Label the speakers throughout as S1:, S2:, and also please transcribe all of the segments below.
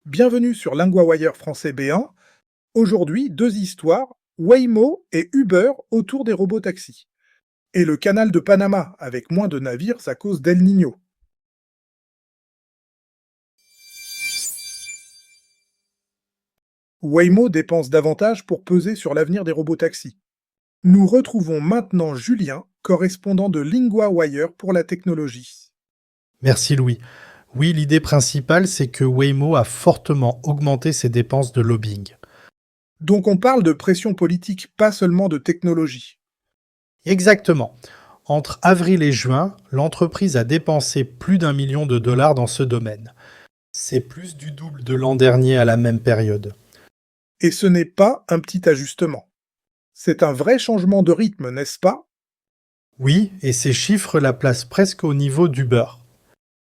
S1: Bienvenue sur LinguaWire français B1. Aujourd'hui, deux histoires, Waymo et Uber autour des robotaxis. Et le canal de Panama, avec moins de navires à cause d'El Niño. Waymo dépense davantage pour peser sur l'avenir des robotaxis. Nous retrouvons maintenant Julien, correspondant de LinguaWire pour la technologie.
S2: Merci Louis. Oui, l'idée principale, c'est que Waymo a fortement augmenté ses dépenses de lobbying.
S1: Donc on parle de pression politique, pas seulement de technologie.
S2: Exactement. Entre avril et juin, l'entreprise a dépensé plus d'1 million de dollars dans ce domaine. C'est plus du double de l'an dernier à la même période.
S1: Et ce n'est pas un petit ajustement. C'est un vrai changement de rythme, n'est-ce pas?
S2: Oui, et ces chiffres la placent presque au niveau d'Uber.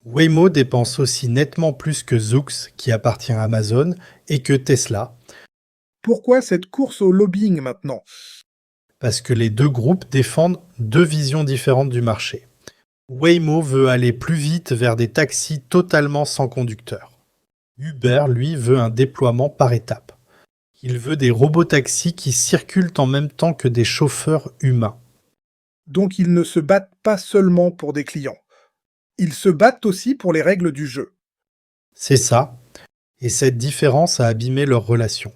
S2: Waymo dépense aussi nettement plus que Zoox, qui appartient à Amazon, et que Tesla,
S1: Pourquoi cette course au lobbying maintenant?
S2: parce que les deux groupes défendent deux visions différentes du marché. Waymo veut aller plus vite vers des taxis totalement sans conducteur. Uber, lui, veut un déploiement par étapes. Il veut des robotaxis qui circulent en même temps que des chauffeurs humains.
S1: Donc ils ne se battent pas seulement pour des clients. Ils se battent aussi pour les règles du jeu.
S2: C'est ça, et cette différence a abîmé leur relation.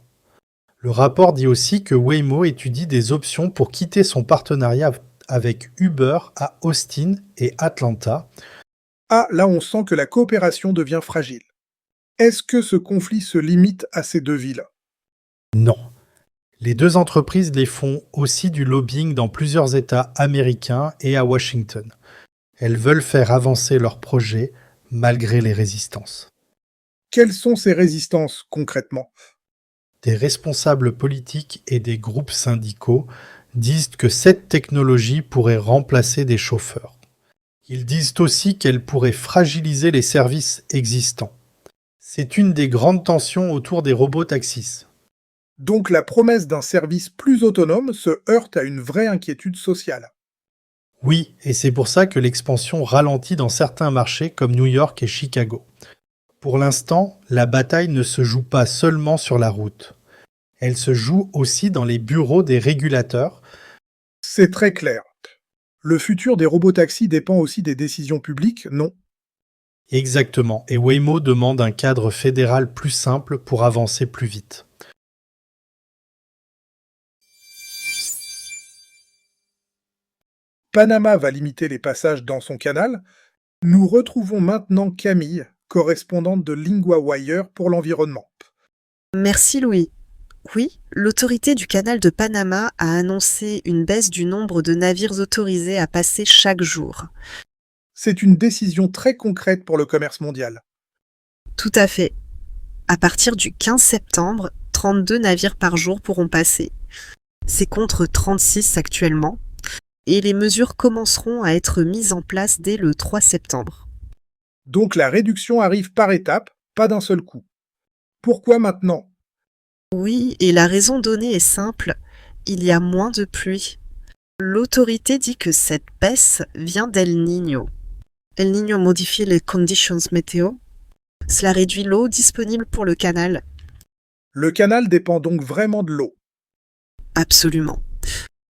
S2: Le rapport dit aussi que Waymo étudie des options pour quitter son partenariat avec Uber à Austin et Atlanta.
S1: Ah, là on sent que la coopération devient fragile. Est-ce que ce conflit se limite à ces deux villes?
S2: Non. Les deux entreprises les font aussi du lobbying dans plusieurs États américains et à Washington. Elles veulent faire avancer leurs projets malgré les résistances.
S1: Quelles sont ces résistances concrètement?
S2: Des responsables politiques et des groupes syndicaux disent que cette technologie pourrait remplacer des chauffeurs. Ils disent aussi qu'elle pourrait fragiliser les services existants. C'est une des grandes tensions autour des robotaxis.
S1: Donc la promesse d'un service plus autonome se heurte à une vraie inquiétude sociale.
S2: Oui, et c'est pour ça que l'expansion ralentit dans certains marchés comme New York et Chicago. Pour l'instant, la bataille ne se joue pas seulement sur la route. Elle se joue aussi dans les bureaux des régulateurs.
S1: C'est très clair. Le futur des robotaxis dépend aussi des décisions publiques, non?
S2: Exactement, et Waymo demande un cadre fédéral plus simple pour avancer plus vite.
S1: Panama va limiter les passages dans son canal. Nous retrouvons maintenant Camille, correspondante de LinguaWire pour l'environnement.
S3: Merci Louis. Oui, l'autorité du canal de Panama a annoncé une baisse du nombre de navires autorisés à passer chaque jour.
S1: C'est une décision très concrète pour le commerce mondial.
S3: Tout à fait. À partir du 15 septembre, 32 navires par jour pourront passer. C'est contre 36 actuellement. Et les mesures commenceront à être mises en place dès le 3 septembre.
S1: Donc la réduction arrive par étapes, pas d'un seul coup. Pourquoi maintenant?
S3: Oui, et la raison donnée est simple, il y a moins de pluie. L'autorité dit que cette baisse vient d'El Niño. El Niño modifie les conditions météo. Cela réduit l'eau disponible pour le canal.
S1: Le canal dépend donc vraiment de l'eau.
S3: Absolument.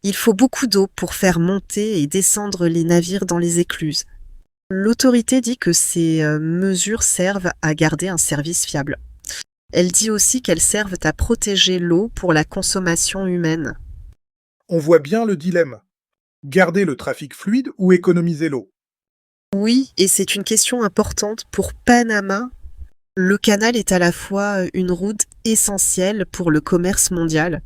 S3: Il faut beaucoup d'eau pour faire monter et descendre les navires dans les écluses. L'autorité dit que ces mesures servent à garder un service fiable. Elle dit aussi qu'elles servent à protéger l'eau pour la consommation humaine.
S1: On voit bien le dilemme. Garder le trafic fluide ou économiser l'eau?
S3: Oui, et c'est une question importante pour Panama. Le canal est à la fois une route essentielle pour le commerce mondial.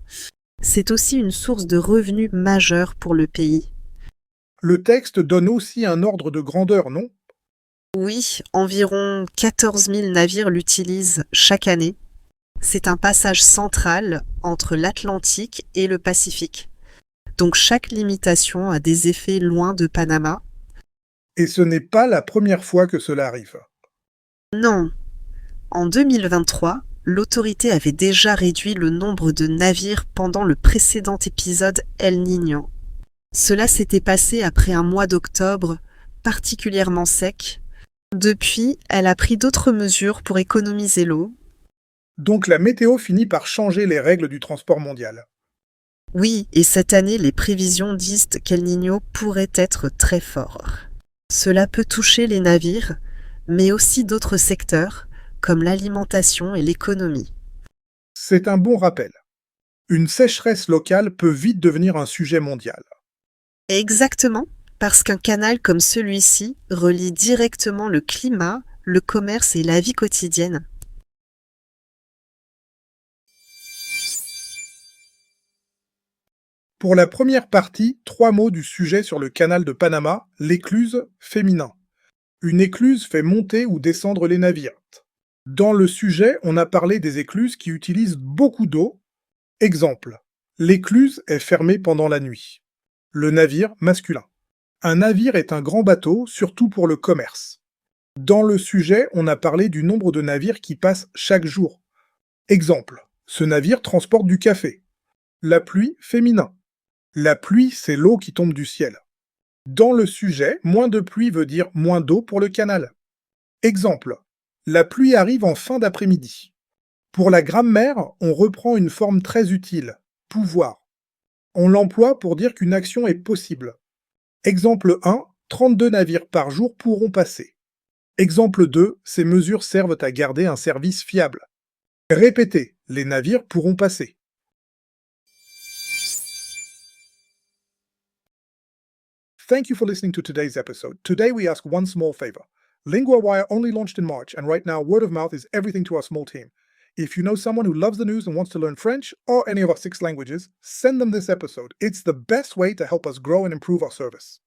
S3: C'est aussi une source de revenus majeure pour le pays.
S1: Le texte donne aussi un ordre de grandeur, non?
S3: Oui, environ 14 000 navires l'utilisent chaque année. C'est un passage central entre l'Atlantique et le Pacifique. Donc chaque limitation a des effets loin de Panama.
S1: Et ce n'est pas la première fois que cela arrive.
S3: Non. En 2023, l'autorité avait déjà réduit le nombre de navires pendant le précédent épisode El Niño. Cela s'était passé après un mois d'octobre particulièrement sec. Depuis, elle a pris d'autres mesures pour économiser l'eau.
S1: Donc la météo finit par changer les règles du transport mondial.
S3: Oui, et cette année, les prévisions disent qu'El Niño pourrait être très fort. Cela peut toucher les navires, mais aussi d'autres secteurs, comme l'alimentation et l'économie.
S1: C'est un bon rappel. Une sécheresse locale peut vite devenir un sujet mondial.
S3: Exactement, parce qu'un canal comme celui-ci relie directement le climat, le commerce et la vie quotidienne.
S1: Pour la première partie, 3 mots du sujet sur le canal de Panama, l'écluse féminin. Une écluse fait monter ou descendre les navires. Dans le sujet, on a parlé des écluses qui utilisent beaucoup d'eau. Exemple, l'écluse est fermée pendant la nuit. Le navire masculin. Un navire est un grand bateau, surtout pour le commerce. Dans le sujet, on a parlé du nombre de navires qui passent chaque jour. Exemple, ce navire transporte du café. La pluie féminin. La pluie, c'est l'eau qui tombe du ciel. Dans le sujet, moins de pluie veut dire moins d'eau pour le canal. Exemple, la pluie arrive en fin d'après-midi. Pour la grammaire, on reprend une forme très utile, pouvoir. On l'emploie pour dire qu'une action est possible. Exemple 1, 32 navires par jour pourront passer. Exemple 2, ces mesures servent à garder un service fiable. Répétez, les navires pourront passer. Thank you for listening to today's episode. Today we ask one small favor. LinguaWire only launched in March, and right now word of mouth is everything to our small team. If you know someone who loves the news and wants to learn French or any of our 6 languages, send them this episode. It's the best way to help us grow and improve our service.